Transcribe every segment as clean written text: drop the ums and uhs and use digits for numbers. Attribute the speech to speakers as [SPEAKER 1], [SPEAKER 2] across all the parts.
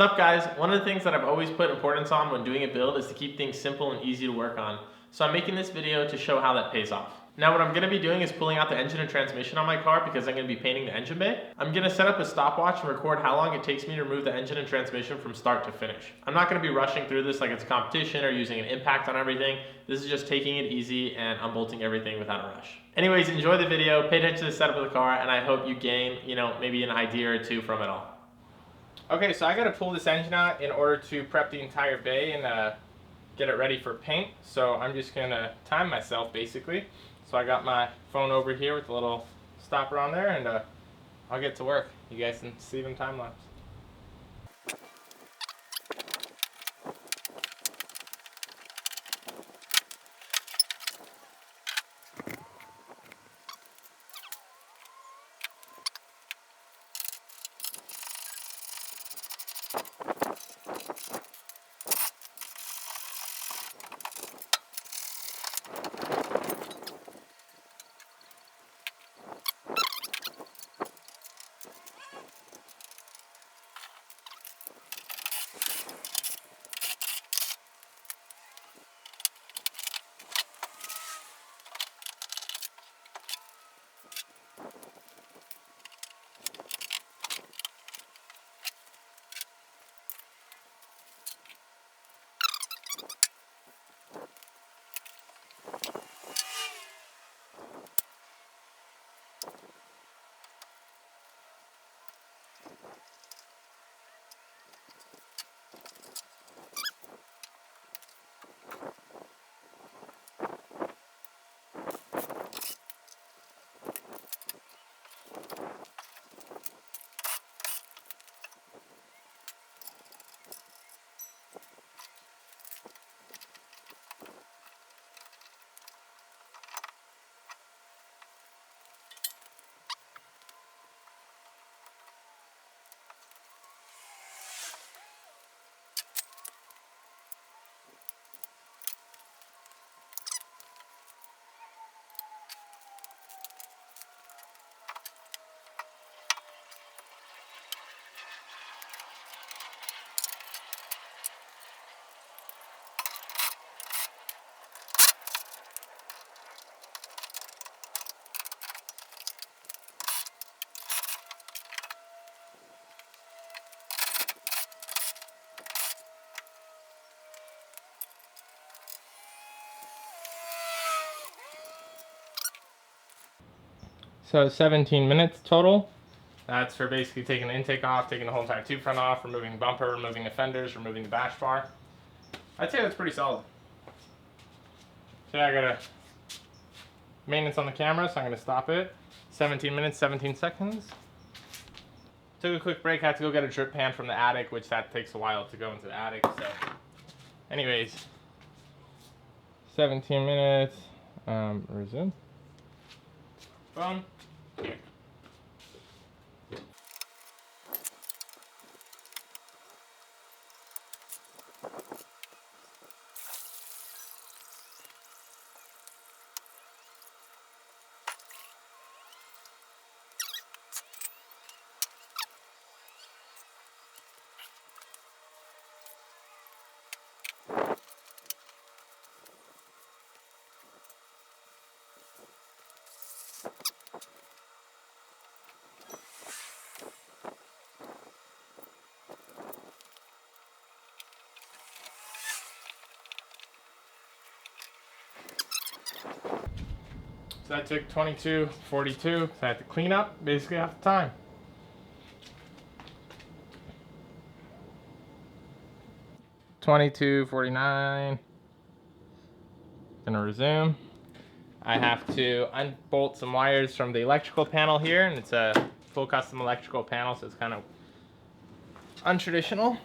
[SPEAKER 1] Sup guys, one of the things that I've always put importance on when doing a build is to keep things simple and easy to work on. So I'm making this video to show how that pays off. Now what I'm going to be doing is pulling out the engine and transmission on my car because I'm going to be painting the engine bay. I'm going to set up a stopwatch and record how long it takes me to remove the engine and transmission from start to finish. I'm not going to be rushing through this like it's a competition or using an impact on everything. This is just taking it easy and unbolting everything without a rush. Anyways, enjoy the video, pay attention to the setup of the car, and I hope you gain, maybe an idea or two from it all.
[SPEAKER 2] Okay, so I got to pull this engine out in order to prep the entire bay and get it ready for paint. So I'm just going to time myself basically. So I got my phone over here with the little stopper on there, and I'll get to work. You guys can see them time lapse. So 17 minutes total. That's for basically taking the intake off, taking the whole entire tube front off, removing the bumper, removing the fenders, removing the bash bar. I'd say that's pretty solid. So I got a maintenance on the camera, so I'm going to stop it. 17 minutes, 17 seconds. Took a quick break, had to go get a drip pan from the attic, which that takes a while to go into the attic. So anyways, 17 minutes, resume. Boom. Here. So that took 22:42, so I had to clean up basically half the time. $22.49. Gonna resume. I have to unbolt some wires from the electrical panel here, and it's a full custom electrical panel, so it's kind of untraditional.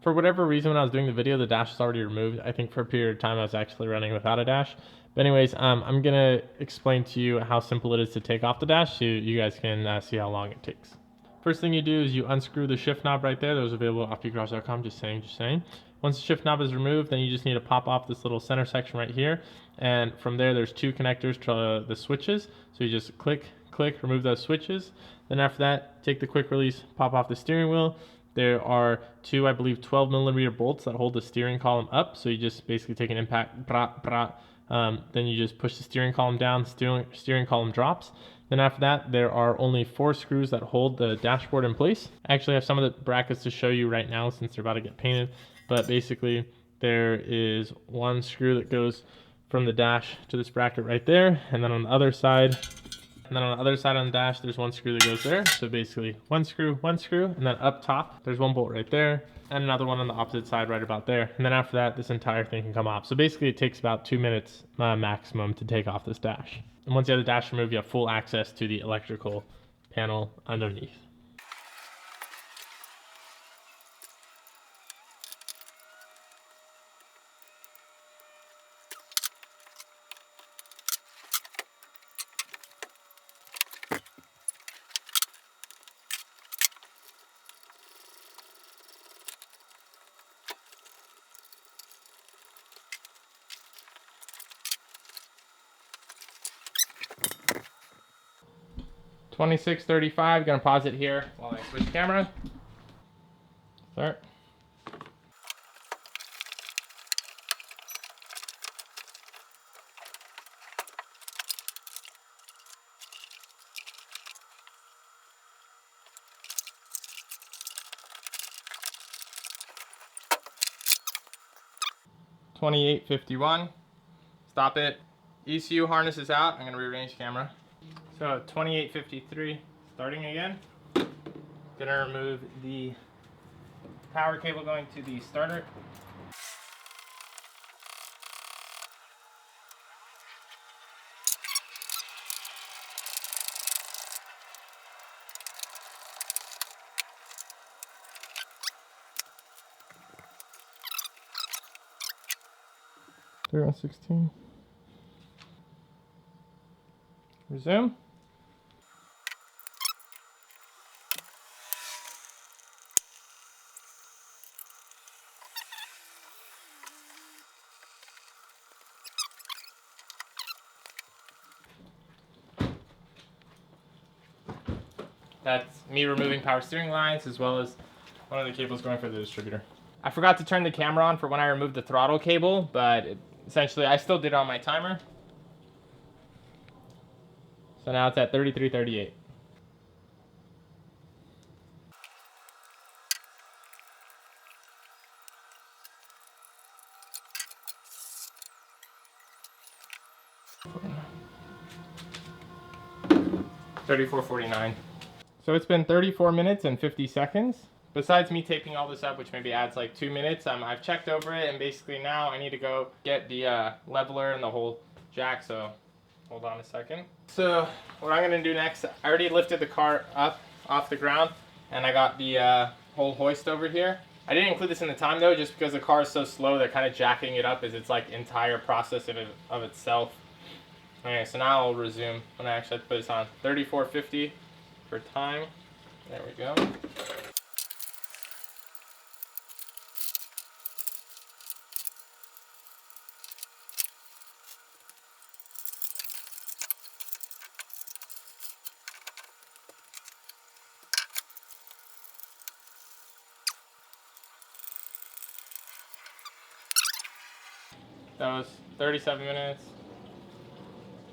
[SPEAKER 2] For whatever reason, when I was doing the video, the dash was already removed. I think for a period of time I was actually running without a dash. But anyways, I'm gonna explain to you how simple it is to take off the dash so you guys can see how long it takes. First thing you do is you unscrew the shift knob right there. That was available at offbeatgarage.com, just saying. Once the shift knob is removed, then you just need to pop off this little center section right here. And from there, there's two connectors to the switches. So you just click, remove those switches. Then after that, take the quick release, pop off the steering wheel,
[SPEAKER 1] There are two, I believe, 12mm bolts that hold the steering column up. So you just basically take an impact, then you just push the steering column down, steering column drops. Then after that, there are only 4 screws that hold the dashboard in place. I actually have some of the brackets to show you right now since they're about to get painted. But basically, there is one screw that goes from the dash to this bracket right there. And then on the other side, on the dash, there's one screw that goes there. So basically one screw, and then up top, there's one bolt right there, and another one on the opposite side right about there. And then after that, this entire thing can come off. So basically it takes about 2 minutes maximum to take off this dash. And once you have the dash removed, you have full access to the electrical panel underneath. $26.35. Gonna pause it here while I switch camera. Start. $28.51. Stop it. ECU harness is out. I'm gonna rearrange the camera. So $28.53, starting again. Gonna remove the power cable going to the starter. $31.16. Resume. That's me removing power steering lines as well as one of the cables going for the distributor. I forgot to turn the camera on for when I removed the throttle cable, but essentially I still did it on my timer. So now it's at 33:38. $34.49. So it's been 34 minutes and 50 seconds. Besides me taping all this up, which maybe adds like 2 minutes, I've checked over it, and basically now I need to go get the leveler and the whole jack, so hold on a second. So what I'm gonna do next, I already lifted the car up off the ground, and I got the whole hoist over here. I didn't include this in the time though, just because the car is so slow, they're kind of jacking it up as its like entire process of itself. Okay, so now I'll resume when I actually have to put this on. 34.50 for time. There we go. That was 37 minutes.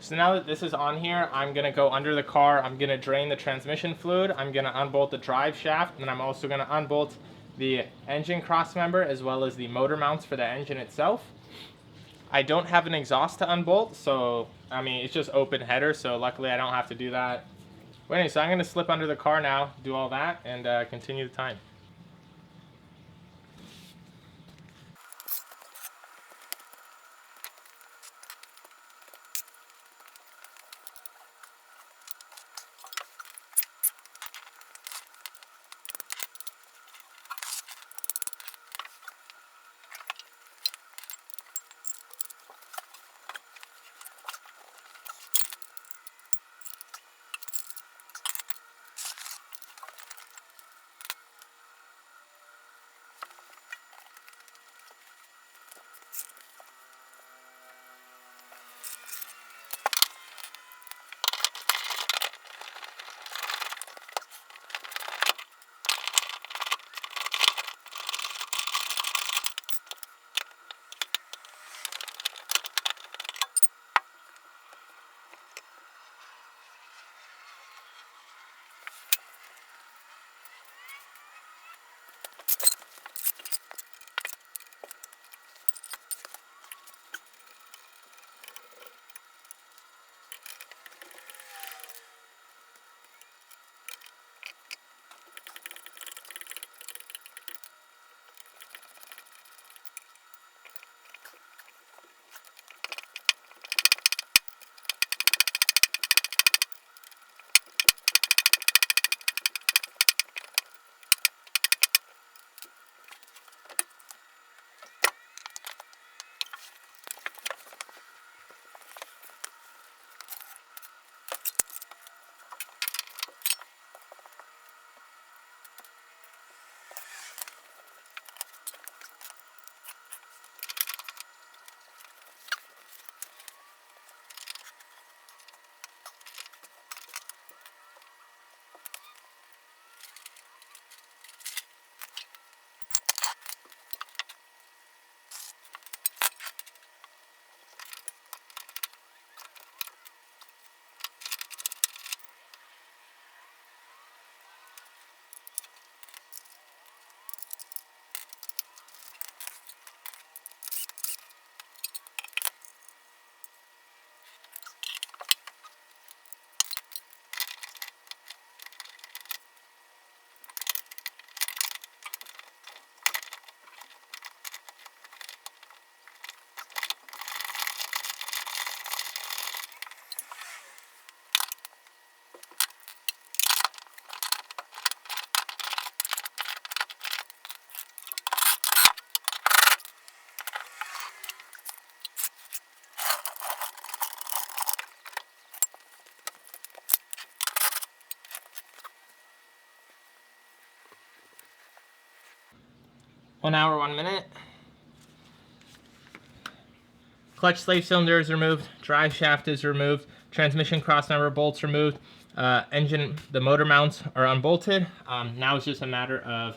[SPEAKER 1] So now that this is on here, I'm gonna go under the car, I'm gonna drain the transmission fluid, I'm gonna unbolt the drive shaft, and I'm also gonna unbolt the engine cross member as well as the motor mounts for the engine itself. I don't have an exhaust to unbolt, so I mean it's just open header, so luckily I don't have to do that. But anyway, so I'm gonna slip under the car now, do all that, and continue the time.
[SPEAKER 2] 1 hour, 1 minute. Clutch slave cylinder is removed, drive shaft is removed, transmission cross member bolts removed, the motor mounts are unbolted. Now it's just a matter of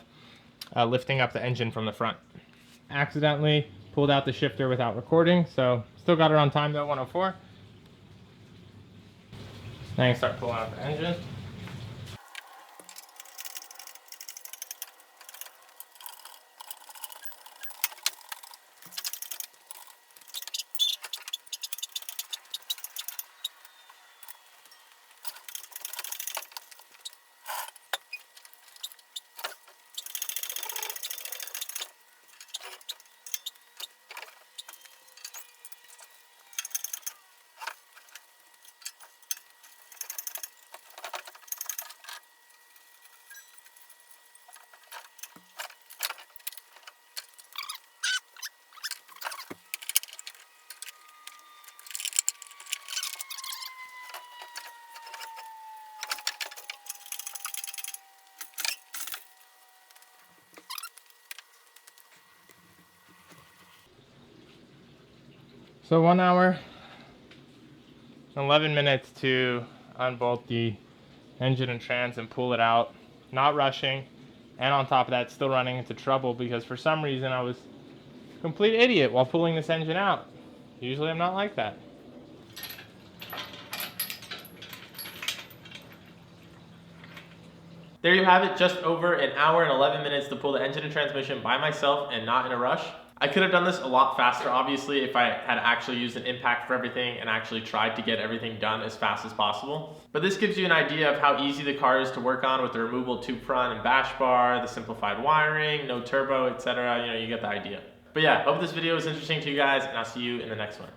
[SPEAKER 2] lifting up the engine from the front. Accidentally pulled out the shifter without recording, so still got it on time though, 104. Now you start pulling out the engine. So 1 hour, 11 minutes to unbolt the engine and trans and pull it out. Not rushing, and on top of that, still running into trouble because for some reason I was a complete idiot while pulling this engine out. Usually I'm not like that.
[SPEAKER 1] There you have it, just over an hour and 11 minutes to pull the engine and transmission by myself and not in a rush. I could have done this a lot faster, obviously, if I had actually used an impact for everything and actually tried to get everything done as fast as possible. But this gives you an idea of how easy the car is to work on with the removable tube front and bash bar, the simplified wiring, no turbo, etc. You know, you get the idea. But yeah, hope this video was interesting to you guys, and I'll see you in the next one.